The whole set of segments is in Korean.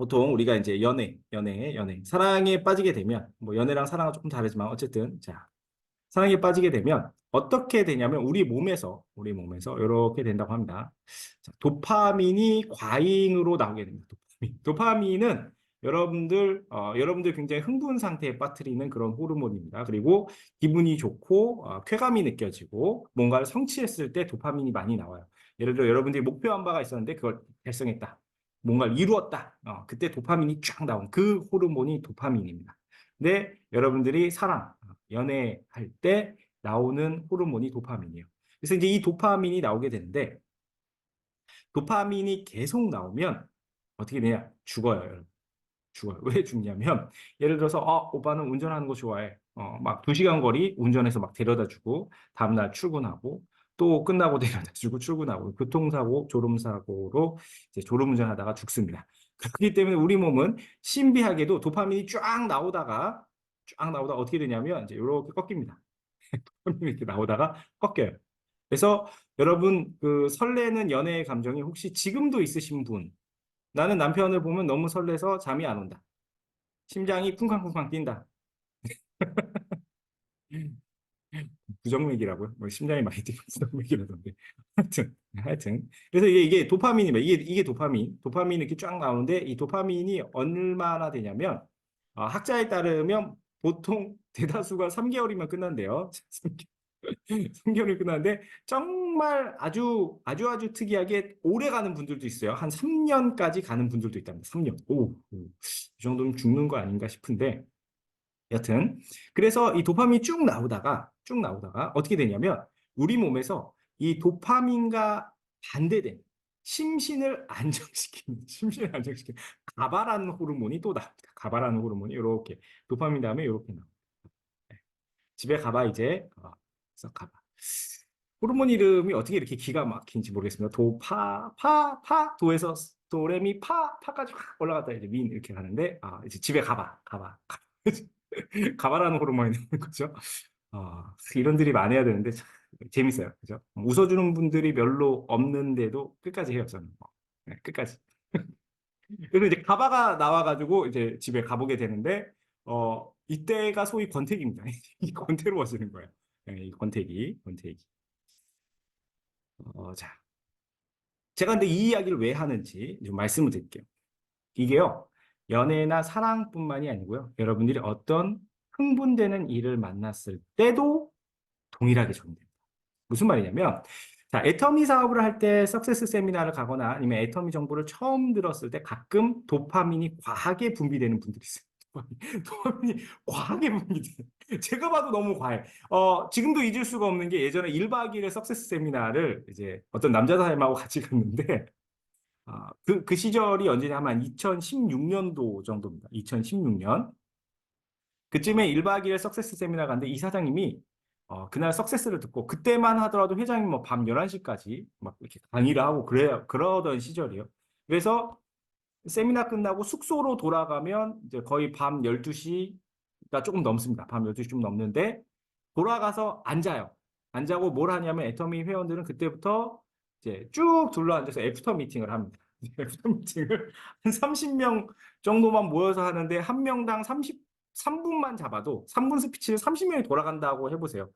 보통 우리가 이제 연애, 사랑에 빠지게 되면, 뭐 연애랑 사랑은 조금 다르지만, 어쨌든, 자, 사랑에 빠지게 되면, 어떻게 되냐면, 우리 몸에서 이렇게 된다고 합니다. 자, 도파민이 과잉으로 나오게 됩니다. 도파민은 여러분들 굉장히 흥분 상태에 빠뜨리는 그런 호르몬입니다. 그리고 기분이 좋고, 쾌감이 느껴지고, 뭔가를 성취했을 때 도파민이 많이 나와요. 예를 들어 여러분들이 목표한 바가 있었는데 그걸 달성했다. 뭔가를 이루었다. 그때 도파민이 쫙 나온 그 호르몬이 도파민입니다. 근데 여러분들이 연애할 때 나오는 호르몬이 도파민이에요. 그래서 이제 이 도파민이 나오게 되는데 도파민이 계속 나오면 어떻게 되냐? 죽어요, 여러분. 죽어요. 왜 죽냐면 예를 들어서 오빠는 운전하는 거 좋아해. 막 2시간 거리 운전해서 막 데려다 주고 다음날 출근하고 또 끝나고 데려다 주고 출근하고 교통사고, 졸음사고로 이제 졸음운전하다가 죽습니다. 그렇기 때문에 우리 몸은 신비하게도 도파민이 쫙 나오다가 어떻게 되냐면 이제 이렇게 꺾입니다. 도파민이 이렇게 나오다가 꺾여요. 그래서 여러분 그 설레는 연애의 감정이 혹시 지금도 있으신 분, 나는 남편을 보면 너무 설레서 잠이 안 온다. 심장이 쿵쾅쿵쾅 뛴다. 부정맥이라고요? 뭐 심장이 많이 뛰면 부정맥이라던데. 하여튼. 그래서 이게 도파민이면 이게 도파민이 이렇게 쫙 나오는데 이 도파민이 얼마나 되냐면 학자에 따르면 보통 대다수가 3개월이면 끝난대요. 3개월이 끝나는데 정말 아주 특이하게 오래 가는 분들도 있어요. 한 3년까지 가는 분들도 있답니다. 3년. 이 정도면 죽는 거 아닌가 싶은데 여튼 그래서 이 도파민이 쭉 나오다가 어떻게 되냐면 우리 몸에서 이 도파민과 반대된 심신을 안정시키는 가바라는 호르몬이 또 나옵니다. 가바라는 호르몬이 이렇게 도파민 다음에 이렇게 나옵니다. 집에 가봐 이제 그래서 가봐. 호르몬 이름이 어떻게 이렇게 기가 막힌지 모르겠습니다. 도에서 도레미 파까지 확 올라갔다 이제 민 이렇게 가는데 이제 집에 가봐. 가바라는 호르몬이 나오는 거죠. 이런 드립 안 해야 되는데 참 재밌어요. 그죠? 웃어주는 분들이 별로 없는데도 끝까지 해요, 저는. 네, 끝까지. 그래서 이제 가바가 나와가지고 이제 집에 가보게 되는데, 이때가 소위 권태기입니다. 이 권태로워지는 거예요. 네, 이 권태기. 자. 제가 근데 이 이야기를 왜 하는지 좀 말씀을 드릴게요. 이게요, 연애나 사랑뿐만이 아니고요. 여러분들이 어떤 흥분되는 일을 만났을 때도 동일하게 적용됩니다. 무슨 말이냐면, 자, 애터미 사업을 할 때 석세스 세미나를 가거나 아니면 애터미 정보를 처음 들었을 때 가끔 도파민이 과하게 분비되는 분들이 있어요. 도파민이 과하게 분비돼요. 제가 봐도 너무 과해. 지금도 잊을 수가 없는 게 예전에 1박 2일의 석세스 세미나를 이제 어떤 남자 사람하고 같이 갔는데, 그 시절이 언제냐 하면 2016년도 정도입니다. 2016년. 그쯤에 1박 2일 석세스 세미나 갔는데 이 사장님이 그날 석세스를 듣고 그때만 하더라도 회장님 뭐 밤 11시까지 막 이렇게 강의를 하고 그러던 시절이에요. 그래서 세미나 끝나고 숙소로 돌아가면 이제 거의 밤 12시가 조금 넘습니다. 밤 12시 좀 넘는데 돌아가서 앉아요. 안 자고 뭘 하냐면 애터미 회원들은 그때부터 이제 쭉 둘러앉아서 애프터 미팅을 합니다. 애프터 미팅을 한 30명 정도만 모여서 하는데 한 명당 3분만 잡아도 3분 스피치를 30명이 돌아간다고 해보세요.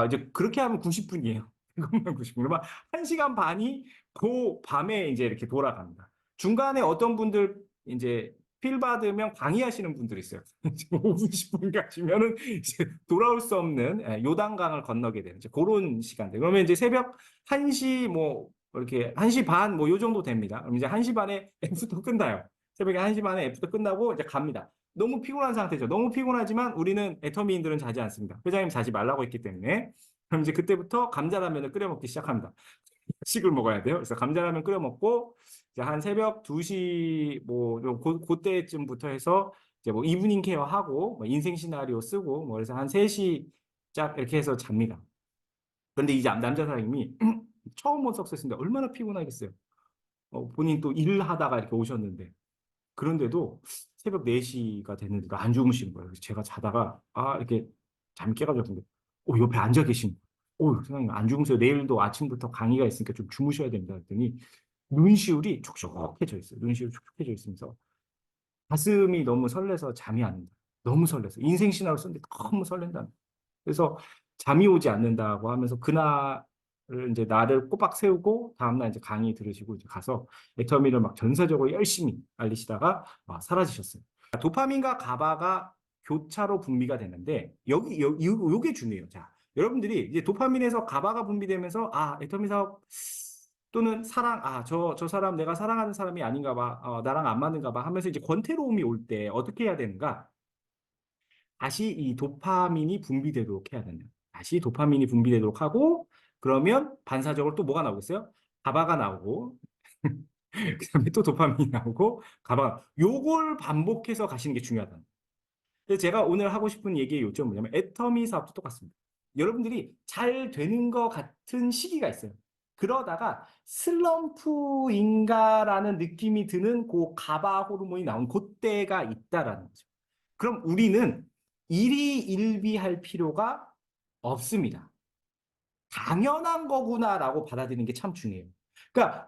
이제 그렇게 하면 90분이에요. 그것만 90분. 그러면 1시간 반이 그 밤에 이제 이렇게 돌아갑니다. 중간에 어떤 분들 이제 필 받으면 방해하시는 분들이 있어요. 5분, 10분 가시면은 이제 돌아올 수 없는 요단강을 건너게 되는 이제 그런 시간대. 그러면 이제 새벽 1시 뭐 이렇게 1시 반 뭐 요 정도 됩니다. 그럼 이제 1시 반에 애프터 끝나요. 새벽에 1시 반에 애프터 끝나고 이제 갑니다. 너무 피곤한 상태죠. 너무 피곤하지만 우리는 애터미인들은 자지 않습니다. 회장님 자지 말라고 했기 때문에. 그럼 이제 그때부터 감자라면을 끓여 먹기 시작합니다. 식을 먹어야 돼요. 그래서 감자라면 끓여 먹고 이제 한 새벽 2시 뭐 그때쯤부터 해서 이제 뭐 이브닝 케어 하고 뭐 인생 시나리오 쓰고 뭐 그래서 한 3시 짝 이렇게 해서 잡니다. 그런데 이제 남자 사장님이 처음 온 석세스인데 얼마나 피곤하겠어요. 본인 또 일을 하다가 이렇게 오셨는데 그런데도 새벽 4시가 됐는데도 안 주무시는 거예요. 그래서 제가 자다가 이렇게 잠이 깨가지고 옆에 앉아 계신 거예요. 선생님 안 주무세요. 내일도 아침부터 강의가 있으니까 좀 주무셔야 됩니다. 그랬더니 눈시울이 촉촉해져 있어요. 눈시울이 촉촉해져 있으면서 가슴이 너무 설레서 잠이 안 온다. 너무 설레서 인생 신화를 썼는데 너무 설렌다. 그래서 잠이 오지 않는다고 하면서 그날을 이제 나를 꼬박 세우고 다음날 이제 강의 들으시고 이제 가서 애터미를 막 전사적으로 열심히 알리시다가 사라지셨어요. 도파민과 가바가 교차로 분비가 되는데 요게 중요해요. 자, 여러분들이 이제 도파민에서 가바가 분비되면서 애터미 사업 또는 사랑, 저 사람 내가 사랑하는 사람이 아닌가 봐, 나랑 안 맞는가 봐 하면서 이제 권태로움이 올 때 어떻게 해야 되는가? 다시 이 도파민이 분비되도록 해야 된다. 다시 도파민이 분비되도록 하고, 그러면 반사적으로 또 뭐가 나오겠어요? 가바가 나오고, 그다음에 또 도파민이 나오고, 가바. 요걸 반복해서 가시는 게 중요하다. 그래서 제가 오늘 하고 싶은 얘기의 요점은 뭐냐면, 애터미 사업도 똑같습니다. 여러분들이 잘 되는 것 같은 시기가 있어요. 그러다가 슬럼프인가라는 느낌이 드는 그 가바 호르몬이 나온 그때가 있다라는 거죠. 그럼 우리는 일희일비할 필요가 없습니다. 당연한 거구나라고 받아들이는 게 참 중요해요. 그러니까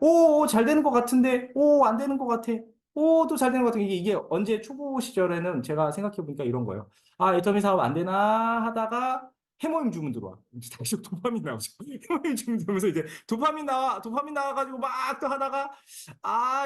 잘 되는 것 같은데 안 되는 것 같아. 또 잘 되는 것 같은 이게 언제 초보 시절에는 제가 생각해 보니까 이런 거예요. 애터미 사업 안 되나 하다가 해모임 주문 들어와. 다시 도파민 나오죠. 해모임 주문 들어오면서 이제 도파민 나와가지고 막 또 하다가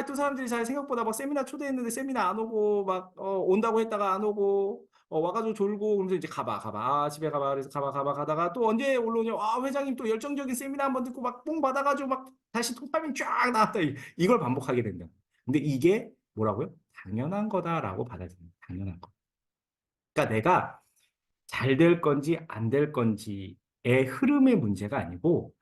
또 사람들이 잘 생각보다 막 세미나 초대했는데 세미나 안 오고 막 온다고 했다가 안 오고 와가지고 졸고 그러면서 이제 가봐 집에 가봐 그래서 가봐 가다가 또 언제 올라오냐 회장님 또 열정적인 세미나 한번 듣고 막 뽕 받아가지고 막 다시 도파민 쫙 나왔다 이걸 반복하게 된다. 근데 이게 뭐라고요? 당연한 거다라고 받아들입니다. 당연한 거. 그러니까 내가 잘 될 건지 안 될 건지의 흐름의 문제가 아니고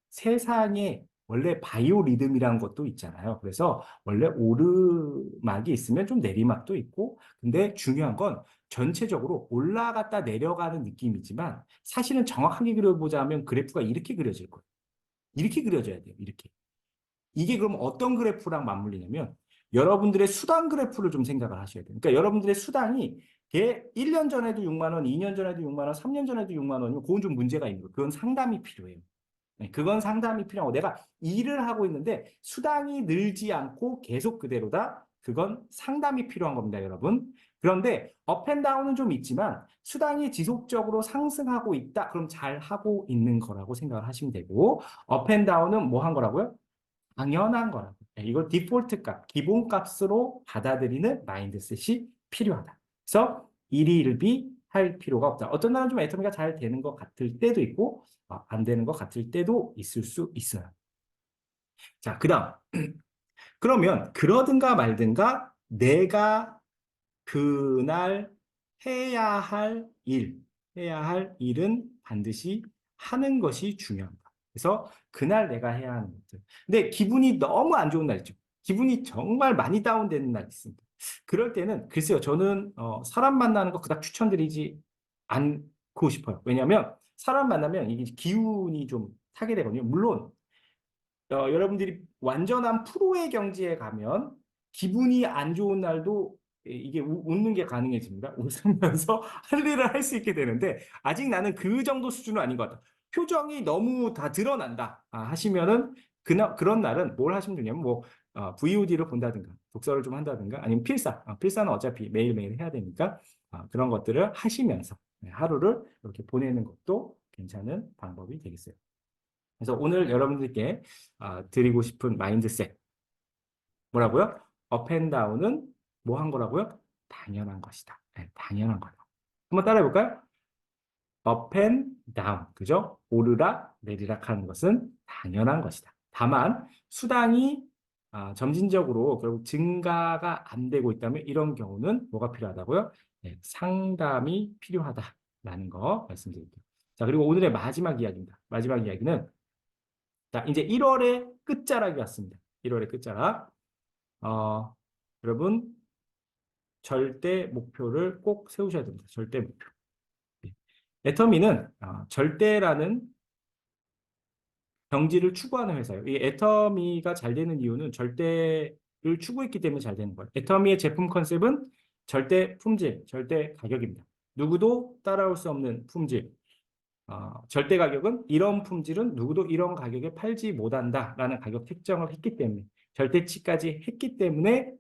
세상에 원래 바이오 리듬이라는 것도 있잖아요. 그래서 원래 오르막이 있으면 좀 내리막도 있고 근데 중요한 건 전체적으로 올라갔다 내려가는 느낌이지만 사실은 정확하게 그려보자면 그래프가 이렇게 그려질 거예요. 이렇게 그려져야 돼요. 이렇게. 이게 그럼 어떤 그래프랑 맞물리냐면 여러분들의 수당 그래프를 좀 생각을 하셔야 돼요. 그러니까 여러분들의 수당이 1년 전에도 6만 원, 2년 전에도 6만 원, 3년 전에도 6만 원이면 그건 좀 문제가 있는 거예요. 그건 상담이 필요해요. 네, 그건 상담이 필요하고 내가 일을 하고 있는데 수당이 늘지 않고 계속 그대로다. 그건 상담이 필요한 겁니다, 여러분. 그런데 업앤다운은 좀 있지만 수당이 지속적으로 상승하고 있다. 그럼 잘 하고 있는 거라고 생각을 하시면 되고 업앤다운은 뭐 한 거라고요? 당연한 거라고. 이걸 디폴트 값, 기본 값으로 받아들이는 마인드셋이 필요하다. 그래서 일희일비 할 필요가 없다. 어떤 날은 좀 애터미가 잘 되는 것 같을 때도 있고 안 되는 것 같을 때도 있을 수 있어요. 자, 그다음 그러면 그러든가 말든가 내가 그날 해야 할 일, 해야 할 일은 반드시 하는 것이 중요합니다. 그래서 그날 내가 해야 하는 것들. 근데 기분이 너무 안 좋은 날 있죠. 기분이 정말 많이 다운되는 날 있습니다. 그럴 때는 글쎄요, 저는 사람 만나는 거 그닥 추천드리지 않고 싶어요. 왜냐하면 사람 만나면 이게 기운이 좀 타게 되거든요. 물론 여러분들이 완전한 프로의 경지에 가면 기분이 안 좋은 날도 이게 웃는 게 가능해집니다. 웃으면서 할 일을 할 수 있게 되는데 아직 나는 그 정도 수준은 아닌 것 같다. 표정이 너무 다 드러난다 하시면은 그런 날은 뭘 하시면 되냐면 뭐 VOD를 본다든가 독서를 좀 한다든가 아니면 필사는 어차피 매일매일 해야 되니까 그런 것들을 하시면서 하루를 이렇게 보내는 것도 괜찮은 방법이 되겠어요. 그래서 오늘 여러분들께 드리고 싶은 마인드셋 뭐라고요? 업앤다운은 뭐 한 거라고요? 당연한 것이다. 네, 당연한 거다. 한번 따라해 볼까요? 업앤다운 그죠? 오르락 내리락 하는 것은 당연한 것이다. 다만 수당이 점진적으로 결국 증가가 안 되고 있다면 이런 경우는 뭐가 필요하다고요? 네, 상담이 필요하다라는 거 말씀드릴게요. 자, 그리고 오늘의 마지막 이야기입니다. 마지막 이야기는 자, 이제 1월의 끝자락이 왔습니다. 1월의 끝자락. 여러분, 절대 목표를 꼭 세우셔야 됩니다. 절대 목표. 네. 애터미는 절대라는 경지를 추구하는 회사예요. 이 애터미가 잘 되는 이유는 절대를 추구했기 때문에 잘 되는 거예요. 애터미의 제품 컨셉은 절대 품질, 절대 가격입니다. 누구도 따라올 수 없는 품질. 절대 가격은 이런 품질은 누구도 이런 가격에 팔지 못한다라는 가격 책정을 했기 때문에 절대치까지 했기 때문에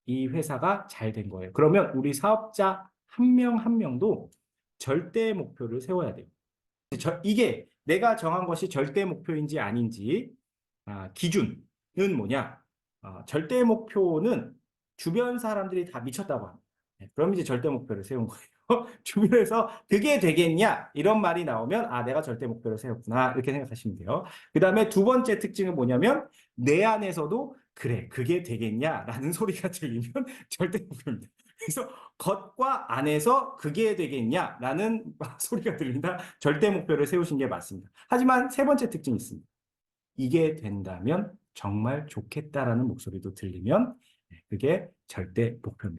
이 회사가 잘 된 거예요. 그러면 우리 사업자 한 명 한 명도 절대 목표를 세워야 돼요. 이게 내가 정한 것이 절대 목표인지 아닌지 기준은 뭐냐? 절대 목표는 주변 사람들이 다 미쳤다고 합니다. 그럼 이제 절대 목표를 세운 거예요. 주변에서 그게 되겠냐? 이런 말이 나오면 내가 절대 목표를 세웠구나. 이렇게 생각하시면 돼요. 그 다음에 두 번째 특징은 뭐냐면 내 안에서도 그래, 그게 되겠냐라는 소리가 들리면 절대 목표입니다. 그래서 겉과 안에서 그게 되겠냐라는 소리가 들린다. 절대 목표를 세우신 게 맞습니다. 하지만 세 번째 특징이 있습니다. 이게 된다면 정말 좋겠다라는 목소리도 들리면 그게 절대 목표입니다.